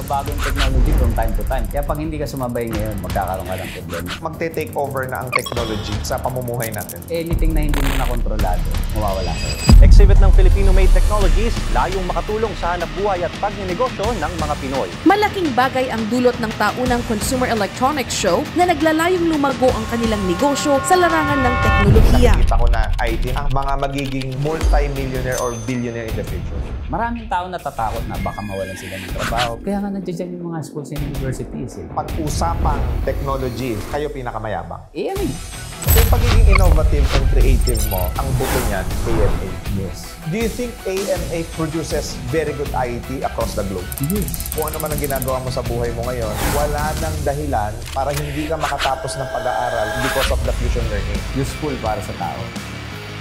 nagbabago yung technology from time to time. Kaya pag hindi ka sumabay ngayon, magkakaroon ka ng problema. Magte-take over na ang technology sa pamumuhay natin. Anything na hindi mo na kontrolado, mawawala sa'yo. Exhibit ng Filipino-made technologies, layong makatulong sa hanap buhay at pagnenegosyo ng mga Pinoy. Malaking bagay ang dulot ng taunang Consumer Electronics Show na naglalayong lumago ang kanilang negosyo sa larangan ng teknolohiya. Nakikita ko na IT ang mga magiging multi-millionaire or billionaire in the future. Maraming tao natatakot na baka mawalan sila ng trabaho. Kaya nga nandiyan yung mga schools and universities. Pag-usapang technology, kayo pinakamayabang. AMA. So yung pagiging innovative and creative mo, ang buto niyan, AMA. Yes. Do you think AMA produces very good IT across the globe? Yes. Kung ano man ang ginagawa mo sa buhay mo ngayon, wala nang dahilan para hindi ka makatapos ng pag-aaral because of the fusion learning. Useful para sa tao.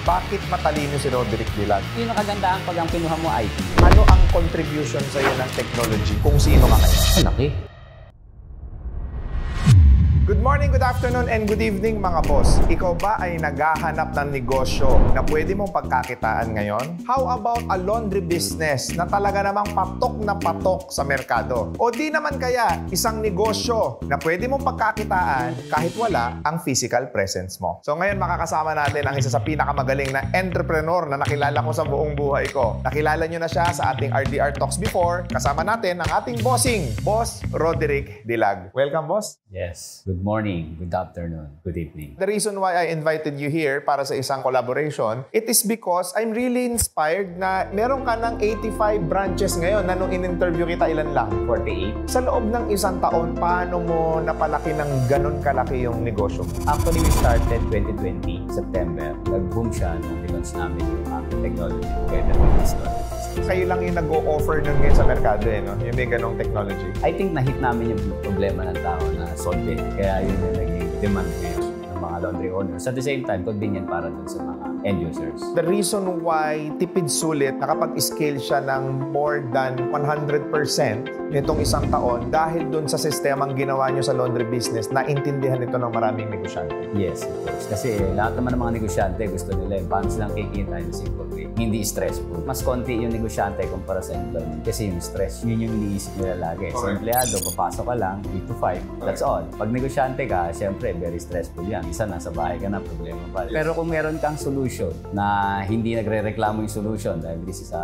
Bakit matalino si Roderick Dilag? Yun ang kagandahan pag ang pinuha mo IT. Ano ang contribution sa iyo ng technology kung sino ka ngayon? Malaki. Good morning, good afternoon, and good evening mga boss. Ikaw ba ay naghahanap ng negosyo na pwede mong pagkakitaan ngayon? How about a laundry business na talaga namang patok na patok sa merkado? O di naman kaya isang negosyo na pwede mong pagkakitaan kahit wala ang physical presence mo? So ngayon makakasama natin ang isa sa pinakamagaling na entrepreneur na nakilala ko sa buong buhay ko. Nakilala nyo na siya sa ating RDR Talks before. Kasama natin ang ating bossing, Boss Roderick Dilag. Welcome, boss. Yes. Good morning, good afternoon, good evening. The reason why I invited you here para sa isang collaboration, it is because I'm really inspired na meron ka ng 85 branches ngayon na nung in-interview kita ilan lang? 48. Sa loob ng isang taon, paano mo napalaki ng ganun kalaki yung negosyo mo? Actually, we started 2020, September. Nag-boom siya nung launch namin yung aming technology together with this technology. Kayo lang yung nag-o-offer nun ngayon sa merkado no? Yung may ganong technology. I think na-hit namin yung problema ng tao na solve it. Kaya yun yung naging demand ngayon ng mga laundry owners. At the same time, convenient para dun sa mga end users. The reason why Tipid Sulit nakapag-scale siya ng more than 100% nitong isang taon dahil dun sa sistemang ginawa nyo sa laundry business na intindihan ito ng maraming negosyante. Yes, of course. Kasi lahat naman ng mga negosyante gusto nila yung paano silang kikita in a simple way. Hindi stressful. Mas konti yung negosyante kumpara sa employment. Kasi yung stress, yun yung iniisip nila lagi. Sa empleyado, papasok ka lang, 8 to 5. That's all. Pag negosyante ka, syempre, very stressful yan. Isa nasa bahay ka na, problema pa. Pero kung meron kang solution na hindi nagre-reklamo yung solution dahil this is a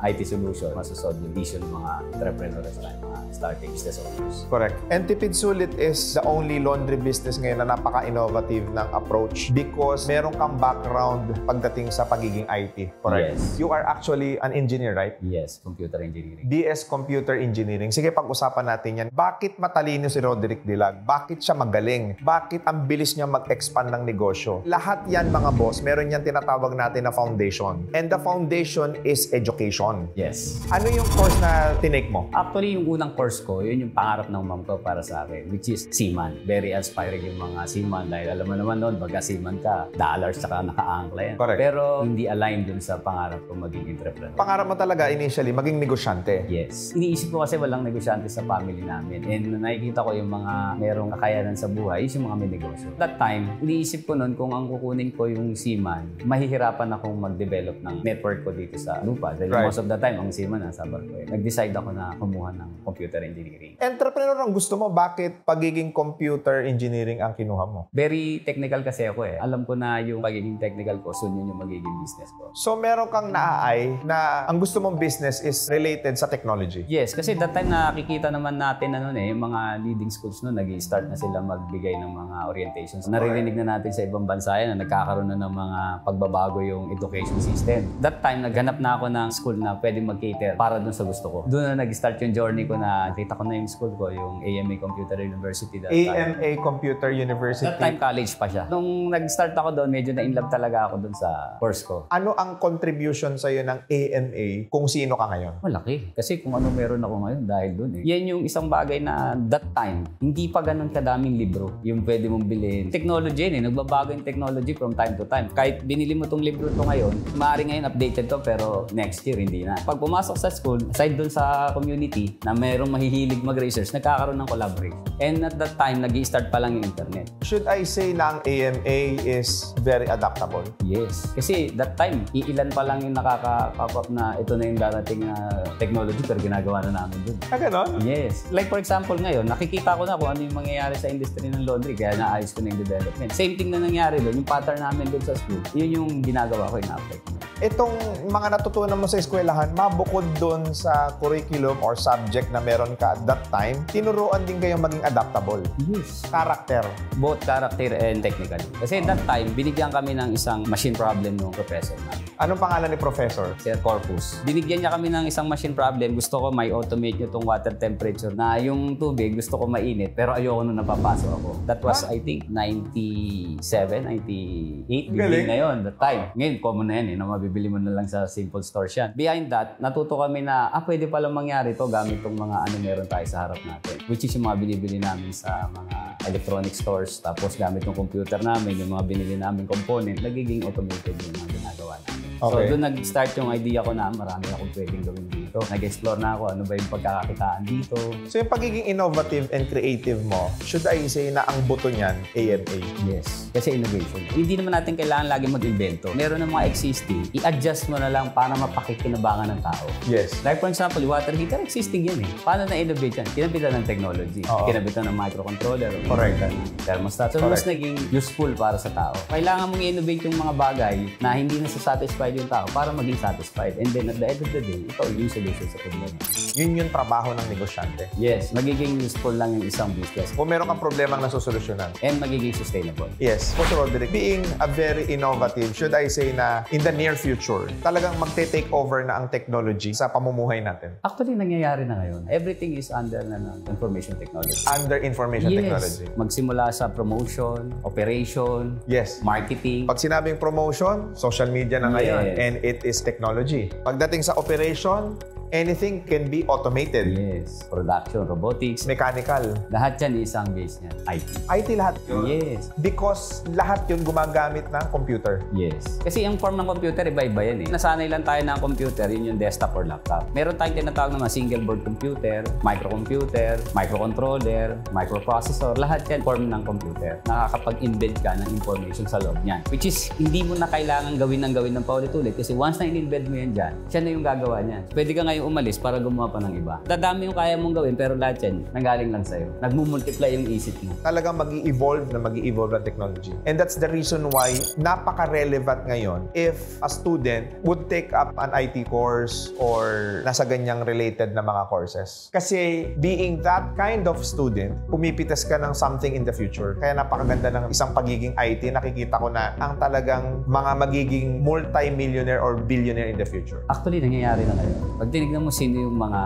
IT solution, masasolve yung vision ng mga entrepreneurs like mga starting business owners. Correct. And Tipid Sulit is the only laundry business ngayon na napaka-innovative ng approach because meron kang background pagdating sa pagiging IT. Correct? Yes. You are actually an engineer, right? Yes, computer engineering. DS Computer Engineering. Sige, pag-usapan natin yan. Bakit matalino si Roderick Dilag? Bakit siya magaling? Bakit ang bilis niya mag-expand ng negosyo? Lahat yan, mga boss, meron yan tinatawag natin na foundation. And the foundation is education. Yes. Ano yung course na tinake mo? Actually, yung unang course ko, yun yung pangarap ng mom ko para sa akin, which is seaman. Very inspiring yung mga seaman dahil alam mo naman noon, baga seaman ka, dollars saka naka-angkla yan. Correct. Pero hindi aligned dun sa pangarap ko maging entrepreneur. Pangarap mo talaga initially maging negosyante. Yes. Iniisip ko kasi walang negosyante sa family namin. And nakikita ko yung mga merong kakayanan sa buhay, is yung mga may negosyo. That time, iniisip ko noon kung ang kukunin ko yung seaman, mahihirapan akong mag-develop ng network ko dito sa lupa. Dahil most of the time, ang seaman nasa barko. Nag-decide ako na kumuha ng computer engineering. Entrepreneur ang gusto mo, bakit pagiging computer engineering ang kinuha mo? Very technical kasi ako eh. Alam ko na yung pagiging technical ko, soon yun yung magiging business ko. So meron kang naaay na ang gusto mong business is related sa technology? Yes, kasi that time nakikita naman natin na noon yung mga leading schools noon, nag-i-start na sila magbigay ng mga orientations. Naririnig na natin sa ibang bansa yan na nagkakaroon na ng mga pagbabago yung education system. That time, naghanap na ako ng school na pwedeng mag-cater para dun sa gusto ko. Doon na nag-start yung journey ko na nakita ko na yung school ko, yung AMA Computer University. AMA Computer University? That time, college pa siya. Nung nag-start ako doon, medyo na-inlove talaga ako doon sa course ko. Ano ang contribution sa'yo ng AMA kung sino ka ngayon? Malaki. Kasi kung ano meron ako ngayon dahil doon eh. Yan yung isang bagay na that time, hindi pa ganun kadaming libro yung pwede mong bilhin. Technology yun eh. Nagbabago yung technology from time to time. Kahit binili mo tong libro to ngayon, maaari ngayon updated to pero next year hindi disiplina. Pag pumasok sa school, aside dun sa community na mayroong mahihilig mag-research, nagkakaroon ng collaboration. And at that time, nag-i-start pa lang yung internet. Should I say na ang AMA is very adaptable? Yes. Kasi that time, iilan pa lang yung nakaka-pop up na ito na yung darating na technology pero ginagawa na namin dun. Ganon? Yes. Like for example ngayon, nakikita ko na kung ano yung mangyayari sa industry ng laundry kaya naayos ko na yung development. Same thing na nangyari doon, yung pattern namin doon sa school, yun yung ginagawa ko, ina-apply ko. Itong mga natutunan mo sa eskwelahan, mabukod doon sa curriculum or subject na meron ka at that time, tinuruan din kayong maging adaptable. Yes. Character. Both character and technical. Kasi that time, binigyan kami ng isang machine problem ng professor na. Anong pangalan ni Professor? Sir Corpus. Binigyan niya kami ng isang machine problem. Gusto ko may automate nyo itong water temperature na yung tubig gusto ko mainit pero ayoko nung napapasok ako. That was I think 97, 98. Bibili na yun that time. Ngayon, common na yan na mabibili mo na lang sa simple stores yan. Behind that, natuto kami na pwede pala mangyari to gamit itong mga meron tayo sa harap natin. Which is yung mga binibili namin sa mga electronic stores. Tapos gamit ng computer namin, yung mga binili namin component, nagiging automated yung mga ginagawa namin. Okay. So, doon nag-start yung idea ko na marami akong pwedeng gawin dito. Nag-explore na ako, ano ba yung pagkakakitaan dito. So yung pagiging innovative and creative mo, should I say na ang buto niyan, AMA? Yes. Kasi innovation. Hindi naman natin kailangan lagi mag-invento. Meron ng mga existing, i-adjust mo na lang para mapakikinabangan ng tao. Yes. Like for example, water heater, existing yan eh. Paano na-innovate yan? Kinabitan ng technology. Oo. Kinabitan ng microcontroller. Correct. Kinabitan ng thermostat. So, Correct. mas naging useful para sa tao. Kailangan mong i-innovate yung mga bagay na hindi nasa-satisfied yung tao para maging satisfied. And then at the end of the day, ito yung solution sa problema. Yun yung trabaho ng negosyante. Yes, magiging useful lang yung isang business. Kung meron kang problemang nasusolusyonan. And magiging sustainable. Yes. Coach Roderick, being a very innovative, should I say na in the near future, talagang magte-take over na ang technology sa pamumuhay natin? Actually, nangyayari na ngayon. Everything is under information technology. Under information technology. Magsimula sa promotion, operation, Yes. marketing. Pag sinabing promotion, social media na ngayon. Yes. And it is technology. Pagdating sa operation, anything can be automated. Yes. Production, robotics. Mechanical. Lahat yan isang base niyan. IT. IT lahat yun. Yes. Because lahat yun gumagamit ng computer. Yes. Kasi yung form ng computer, iba-iba yan eh. Nasanay lang tayo ng computer, yun yung desktop or laptop. Meron tayong tinatawag na mga single board computer, microcomputer, microcontroller, microprocessor. Lahat yan form ng computer. Nakakapag-embed ka ng information sa loob niyan. Which is, hindi mo na kailangan gawin ng paulit-ulit. Kasi once na in-embed mo yan dyan, siya na yung gagawa niyan. Pwede ka ngayon umalis para gumawa pa ng iba. Dadami yung kaya mong gawin, pero lahat yan, nanggaling lang sa'yo. Nagmumultiply yung isip mo. Talagang mag-i-evolve ang technology. And that's the reason why napaka-relevant ngayon if a student would take up an IT course or nasa ganyang related na mga courses. Kasi being that kind of student, pumipitas ka ng something in the future. Kaya napakaganda ng isang pagiging IT. Nakikita ko na ang talagang mga magiging multi-millionaire or billionaire in the future. Actually, nangyayari na ngayon. Pag tinignan mo sino yung mga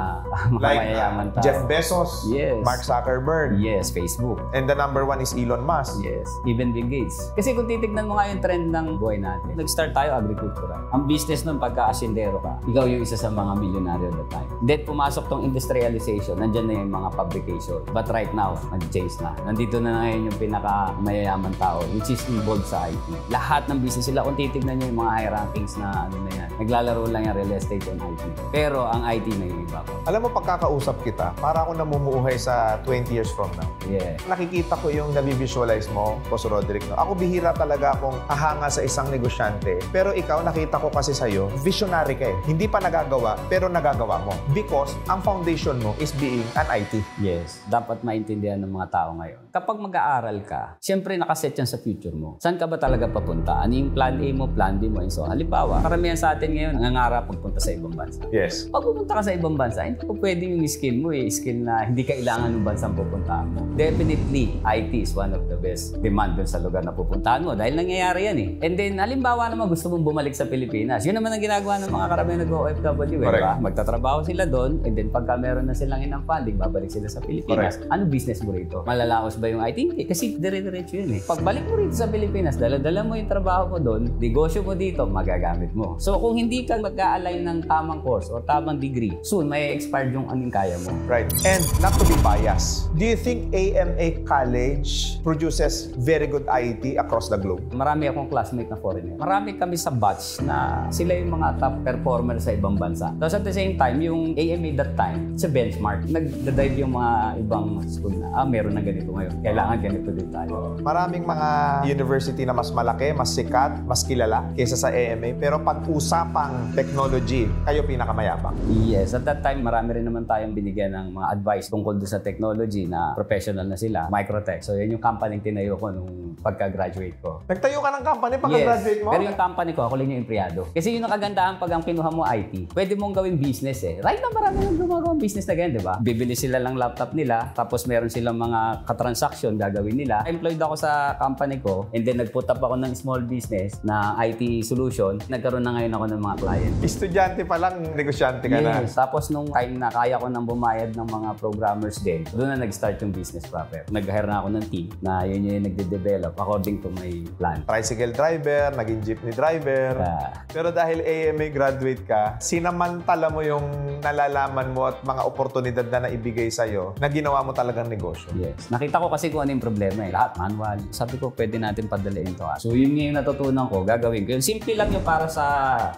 mayayaman tao. Jeff Bezos, Yes. Mark Zuckerberg, Yes, Facebook. and the number one is Elon Musk. Yes, even Bill Gates. Kasi kung titignan mo nga yung trend ng buhay natin, nag-start tayo agricultural. Ang business nun, pagka-asyendero ka, ikaw yung isa sa mga milyonaryo at that time. Then pumasok tong industrialization, nandyan na yung mga fabrication. But right now, nag-change na. Nandito na ngayon yung pinaka-mayayaman tao, which is involved sa IT. Lahat ng business sila, kung titignan nyo yung mga high rankings na na yan, naglalaro lang yung real estate and IT. Pero ang IT na yung iba ko. Alam mo, pagkakausap kita, para ako namumuhay sa 20 years from now. Yeah. Nakikita ko yung nabivisualize mo, Boss Roderick. No? Ako bihira talaga akong ahanga sa isang negosyante. Pero ikaw, nakita ko kasi sa'yo, visionary ka eh. Hindi pa nagagawa, pero nagagawa mo. Because ang foundation mo is being an IT. Yes. Dapat maintindihan ng mga tao ngayon. Kapag mag-aaral ka, siyempre nakaset yan sa future mo. Saan ka ba talaga papunta? Ano yung plan A mo, plan B mo, and so. Halimbawa, karamihan sa atin ngayon, nangangarap magpunta sa ibang bansa. Yes. Pag pupunta ka sa ibang bansa, hindi po pwedeng yung skill mo skill na hindi kailangan ng bansang pupuntahan mo. Definitely, IT is one of the best demand dun sa lugar na pupuntahan mo dahil nangyayari yan eh. And then, halimbawa naman gusto mong bumalik sa Pilipinas. Yun naman ang ginagawa ng mga karamihan nag-OFW. Diba? Magtatrabaho sila doon and then pagka meron na silang inang funding, babalik sila sa Pilipinas. Correct. Ano business mo rito? Malalaos ba yung IT? Hindi. Kasi dire-diretso yun eh. Pagbalik mo rito sa Pilipinas, dala-dala mo yung trabaho mo doon, negosyo mo dito, magagamit mo. So, kung hindi ka mag-a-align ng tamang course o tamang mang degree. Soon, may expired yung anong kaya mo. Right. And not to be biased, do you think AMA College produces very good IT across the globe? Marami akong classmate na foreigner. Marami kami sa batch na sila yung mga top performer sa ibang bansa. Tapos at the same time, yung AMA that time, it's a benchmark. Nag-dive yung mga ibang school na, meron na ganito ngayon. Kailangan ganito din tayo. Maraming mga university na mas malaki, mas sikat, mas kilala kaysa sa AMA. Pero pag usapang technology, kayo pinakamayabang. Yes, at that time, marami rin naman tayong binigyan ng mga advice tungkol doon sa technology na professional na sila, Microtech. So, yan yung company tinayo ko nung pagka-graduate ko. Nagtayo ka ng company pagka-graduate mo? Pero yung company ko, ako lang yung empleyado. Kasi yung nakagandahan pag ang kinuha mo IT, pwede mong gawing business eh. Right now, marami nang gumagawang business na ganyan, di ba? Bibili sila lang laptop nila, tapos meron silang mga katransaksyon gagawin nila. Employed ako sa company ko, and then nag-put up ako ng small business na IT solution. Nagkaroon na ngayon ako ng mga client. Estudyante pa lang, negosyante ka na. Yes. Tapos nung time na kaya ko nang bumayad ng mga programmers din, doon na nag-start yung business proper. Nag-hire na ako ng team na yun yung nagde-develop according to my plan. Tricycle driver, naging jeepney driver. Pero dahil AMA graduate ka, sinamantala mo yung nalalaman mo at mga oportunidad na naibigay sa'yo na ginawa mo talagang negosyo. Yes. Nakita ko kasi kung ano yung problema eh. Lahat manual. Sabi ko, pwede natin padalain to. So yun yung natutunan ko, gagawin ko. Yung simple lang yung para sa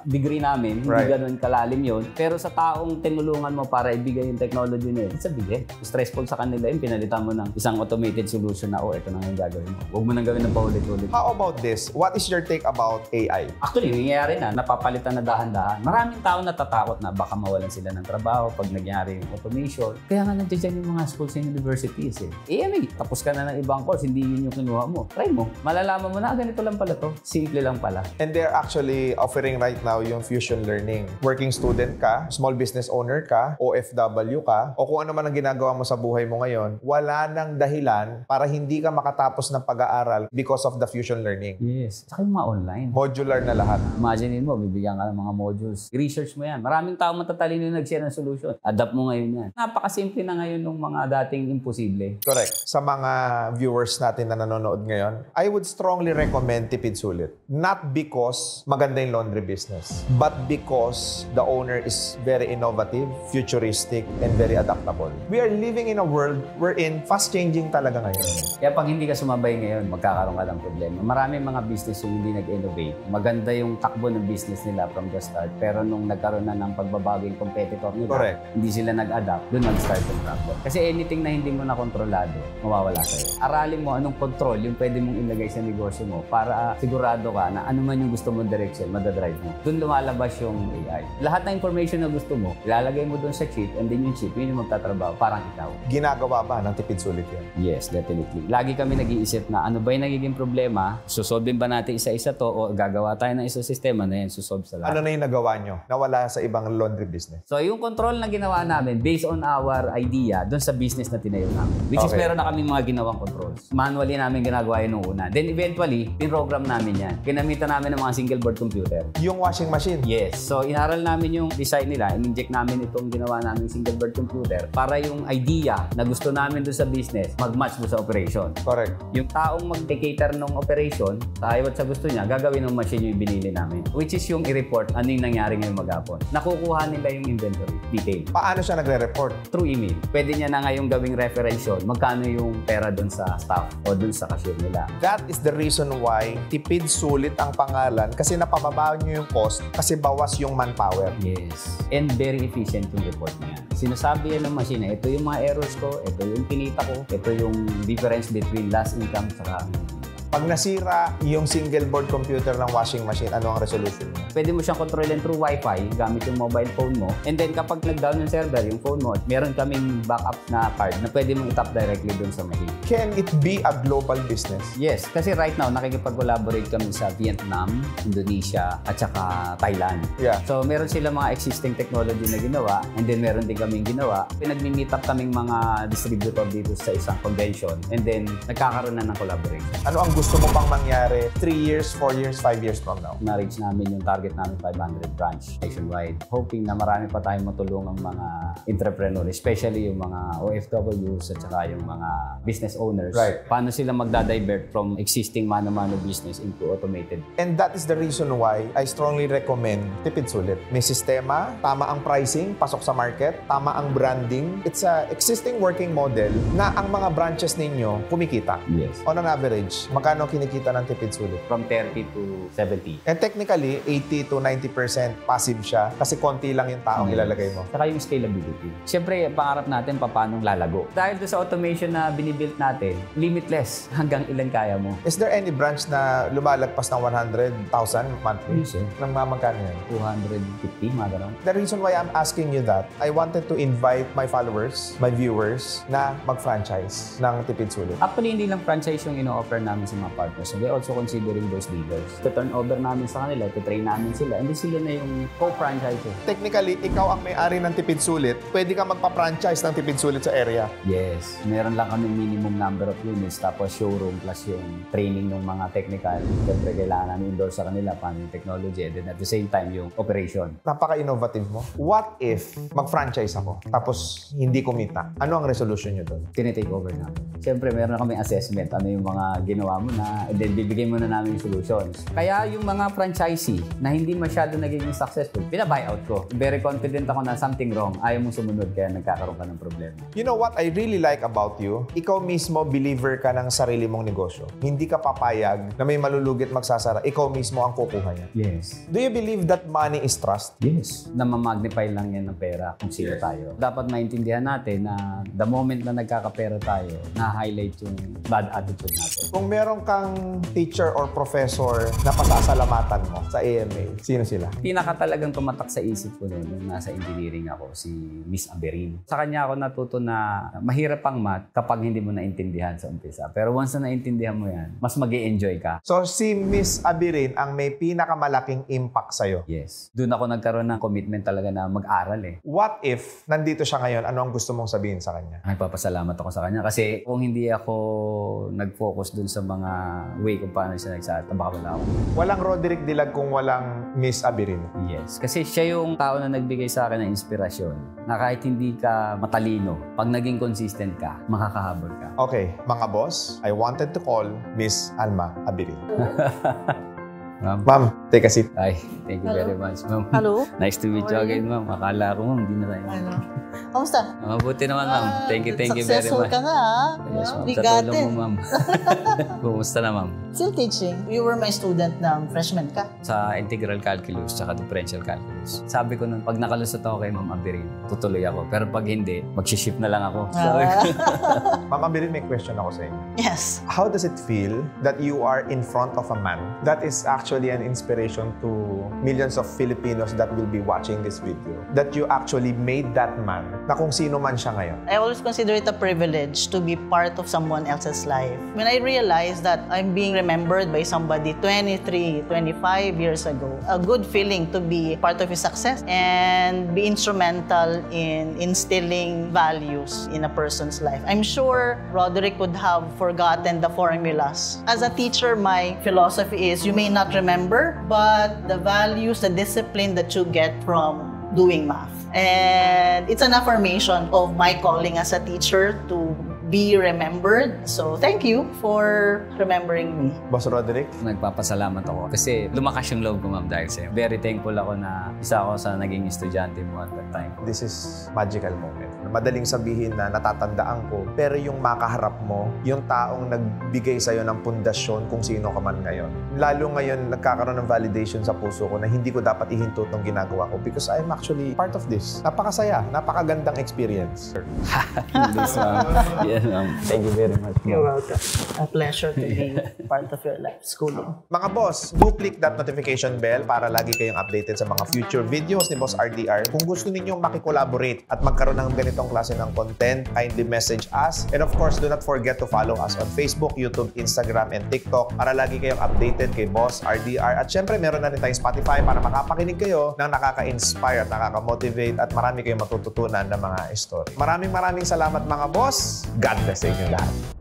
degree namin. Hindi ganun kalalim yun. Pero sa taong tinulungan mo para ibigay yung technology na yun, it's a big stressful sa kanila yun. Pinalitan mo ng isang automated solution na, ito na yung gagawin mo. Huwag mo nang gawin ng paulit-ulit. How about this? What is your take about AI? Actually, nangyayari na. Napapalitan na dahan-dahan. Maraming tao natatakot na baka mawalan sila ng trabaho pag nangyari yung automation. Kaya nga nandiyan yung mga schools and universities eh. AMA, tapos ka na ng ibang course, hindi yun yung kinuha mo. Try mo. Malalaman mo na, ganito lang pala to. Simple lang pala. And they're actually offering right now yung fusion learning. Working student ka, small business owner ka, OFW ka, o kung ano man ang ginagawa mo sa buhay mo ngayon, wala nang dahilan para hindi ka makatapos ng pag-aaral because of the fusion learning. Yes. Tsaka yung mga online. Modular na lahat. Imagine mo, bibigyan ka ng mga modules. Research mo yan. Maraming tao matatalino yung nag-share ng solution. Adapt mo ngayon yan. Napakasimple na ngayon ng mga dating imposible. Correct. Sa mga viewers natin na nanonood ngayon, I would strongly recommend Tipid Sulit. Not because maganda yung laundry business, but because the owner is very innovative, futuristic, and very adaptable. We are living in a world wherein fast-changing talaga ngayon. Kaya pag hindi ka sumabay ngayon, magkakaroon ka ng problema. Maraming mga business yung hindi nag-innovate. Maganda yung takbo ng business nila from the start. Pero nung nagkaroon na ng pagbabago yung competitor nila, correct, hindi sila nag-adapt, doon nag-start yung problem. Kasi anything na hindi mo na kontrolado, mawawala sa'yo. Aralin mo anong control yung pwede mong ilagay sa negosyo mo para sigurado ka na ano man yung gusto mong direction, madadrive mo. Doon lumalabas yung AI. Lahat ng information na gusto mo, ilalagay mo doon sa chip, and then yung chip, yun yung magtatrabaho, parang ikaw. Ginagawa ba ng Tipid Sulit yan? Yes, definitely. Lagi kami nag-iisip na ano ba yung nagiging problema, susolve ba natin isa-isa to o gagawa tayo ng isang sistema na yan, susolve sa lahat. Ano na yung nagawa nyo na wala sa ibang laundry business? So yung control na ginawa namin based on our idea doon sa business na tinayo namin. Which is meron na kami mga ginawang controls. Manually namin ginagawa yun nung una. Then eventually, pinrogram namin yan. Ginamitan namin ng mga single board computer. Yung washing machine? Yes. So inaral namin yung design nila, in-inject namin itong ginawa namin single board computer para yung idea na gusto namin doon sa business mag-match mo sa operation. Correct. Yung taong mag-cater ng operation, tayo at sa gusto niya, gagawin ng machine yung binili namin. Which is yung i-report ano yung nangyari ngayong maghapon. Nakukuha nila yung inventory detail. Paano siya nagre-report? Through email. Pwede niya na ngayong gawing reference yun, magkano yung pera doon sa staff o doon sa cashier nila. That is the reason why Tipid Sulit ang pangalan kasi napababa nyo yung cost kasi bawas yung manpower. Yes. And very efficient yung report niya. Sinasabi yan ng machine, ito yung mga errors ko, ito yung kinita ko, ito yung difference between last income sa Pag nasira yung single board computer ng washing machine, ano ang resolution mo? Pwede mo siyang kontrolin through Wi-Fi gamit yung mobile phone mo. And then kapag nag-down yung server, yung phone mo, meron kaming backup na card na pwede mong itap directly dun sa machine. Can it be a global business? Yes, kasi right now nakikipag-collaborate kami sa Vietnam, Indonesia, at saka Thailand. Yeah. So meron sila mga existing technology na ginawa, and then meron din kaming ginawa. Pinag-meet up kaming mga distributor dito sa isang convention, and then nagkakaroon na ng collaboration. Ano ang gusto mo pang mangyari 3 years, 4 years, 5 years from now? Na-reach namin yung target namin 500 branch nationwide. Hoping na marami pa tayong matulungang mga entrepreneur, especially yung mga OFWs at saka yung mga business owners. Right. Paano sila magda-divert from existing mano-mano business into automated. And that is the reason why I strongly recommend Tipid Sulit. May sistema, tama ang pricing, pasok sa market, tama ang branding. It's a existing working model na ang mga branches ninyo kumikita. Yes. On an average, magkano kinikita ng Tipid Sulit? From 30 to 70. And technically, 80 to 90% passive siya kasi konti lang yung taong ilalagay mo. Saka yung scalability. Siyempre, pangarap natin paano lalago. Dahil doon sa automation na binibuild natin, limitless hanggang ilan kaya mo. Is there any branch na lumalagpas ng 100,000 monthly? Yes, eh. Nang magkano yan? 250, mga ganun. The reason why I'm asking you that, I wanted to invite my followers, my viewers, na mag-franchise ng Tipid Sulit. Actually, hindi lang franchise yung ino-offer namin sa mga partners. We're also considering those dealers. To-turnover namin sa kanila, to-train namin sila. Hindi sila na yung co-franchise. Technically, ikaw ang may-ari ng Tipid Sulit, pwede ka magpa-franchise ng Tipid Sulit sa area. Yes. Meron lang kami minimum number of units, tapos showroom plus yung training ng mga technical. Siyempre, kailangan namin endorse sa kanila paano yung technology and then at the same time yung operation. Napaka-innovative mo. What if mag-franchise ako, tapos hindi kumita? Ano ang resolution nyo doon? Tinitake over namin. Siyempre, meron na kami assessment. Ano yung mga ginawa mo na, and then bibigay mo na namin yung solutions. Kaya yung mga franchisee na hindi masyado nagiging successful, pina-buyout ko. Very confident ako na something wrong. Ayaw mong sumunod kaya nagkakaroon ka ng problema. You know what I really like about you? Ikaw mismo, believer ka ng sarili mong negosyo. Hindi ka papayag na may malulugit magsasara. Ikaw mismo ang kukuha niya. Yes. Do you believe that money is trust? Yes. Na mamagnify lang yan ng pera kung sino tayo. Dapat maintindihan natin na the moment na nagkakapera tayo, na-highlight yung bad attitude natin. Kung meron kang teacher or professor na pasasalamatan mo sa AMA, sino sila? Pinaka talagang tumatak sa isip ko noon nung nasa engineering ako, si Miss Aberin. Sa kanya ako natuto na mahirap ang math kapag hindi mo naintindihan sa umpisa. Pero once na naintindihan mo yan, mas mag-i-enjoy ka. So, si Miss Aberin ang may pinakamalaking impact sa'yo. Yes. Doon ako nagkaroon ng commitment talaga na mag-aral eh. What if nandito siya ngayon, ano ang gusto mong sabihin sa kanya? Nagpapasalamat ako sa kanya kasi kung hindi ako nag-focus dun sa mga way kung paano siya nagsalita, baka wala ako. Walang Roderick Dilag kung walang Miss Aberin. Yes. Kasi siya yung tao na nagbigay sa akin ng inspirasyon na kahit hindi ka matalino, pag naging consistent ka, makakahabol ka. Okay, mga boss, I wanted to call Miss Alma Aberin. Ma'am. Ma'am, take a seat. Ay, thank you very much, ma'am. Hello. Nice to meet you again, ma'am. Akala ko, ma'am, hindi na tayo. Ano? Kamusta? Mabuti naman, ma'am. Thank you very Successful much. ka nga, ha? Yes, ma'am. Sa Bigatin. tulong mo, ma'am. Kumusta na, ma'am? Still teaching. You were my student ng freshman ka. Sa integral calculus, tsaka differential calculus. Sabi ko nun, pag nakalusot ako kay Ma'am Aberin, tutuloy ako. Pero pag hindi, mag-shift na lang ako. Ma'am Aberin, may question ako sa inyo. Yes. How does it feel that you are in front of a man that is actually an inspiration to millions of Filipinos that will be watching this video? That you actually made that man na kung sino man siya ngayon. I always consider it a privilege to be part of someone else's life. When I realized that I'm being remembered by somebody 23, 25 years ago, a good feeling to be part of his success and be instrumental in instilling values in a person's life. I'm sure Roderick would have forgotten the formulas. As a teacher, my philosophy is you may not remember, but the values, the discipline that you get from doing math. And it's an affirmation of my calling as a teacher to be remembered. So, thank you for remembering me. Boss Roderick? Nagpapasalamat ako kasi lumakas yung loob ko, ma'am, dahil sa'yo. Very thankful ako na isa ako sa naging estudyante mo at that time. This is magical moment. Madaling sabihin na natatandaan ko, pero yung makaharap mo, yung taong nagbigay sa'yo ng pundasyon kung sino ka man ngayon. Lalo ngayon, nagkakaroon ng validation sa puso ko na hindi ko dapat ihinto itong ginagawa ko because I'm actually part of this. Napakasaya, napakagandang experience. Yes, ma'am. Yes, ma'am. Thank you very much, You're ma'am. welcome. A pleasure to be part of your life schooling. Mga boss, do click that notification bell para lagi kayong updated sa mga future videos ni Boss RDR. Kung gusto ninyong makikollaborate at magkaroon ng ganitong klase ng content, kindly message us. And of course, do not forget to follow us on Facebook, YouTube, Instagram, and TikTok para lagi kayong updated kay Boss RDR. At syempre, meron na rin tayong Spotify para makapakinig kayo ng nakaka-inspire, nakaka-motivate at marami kayong matututunan ng mga story. Maraming salamat mga boss. God bless sa inyo lahat.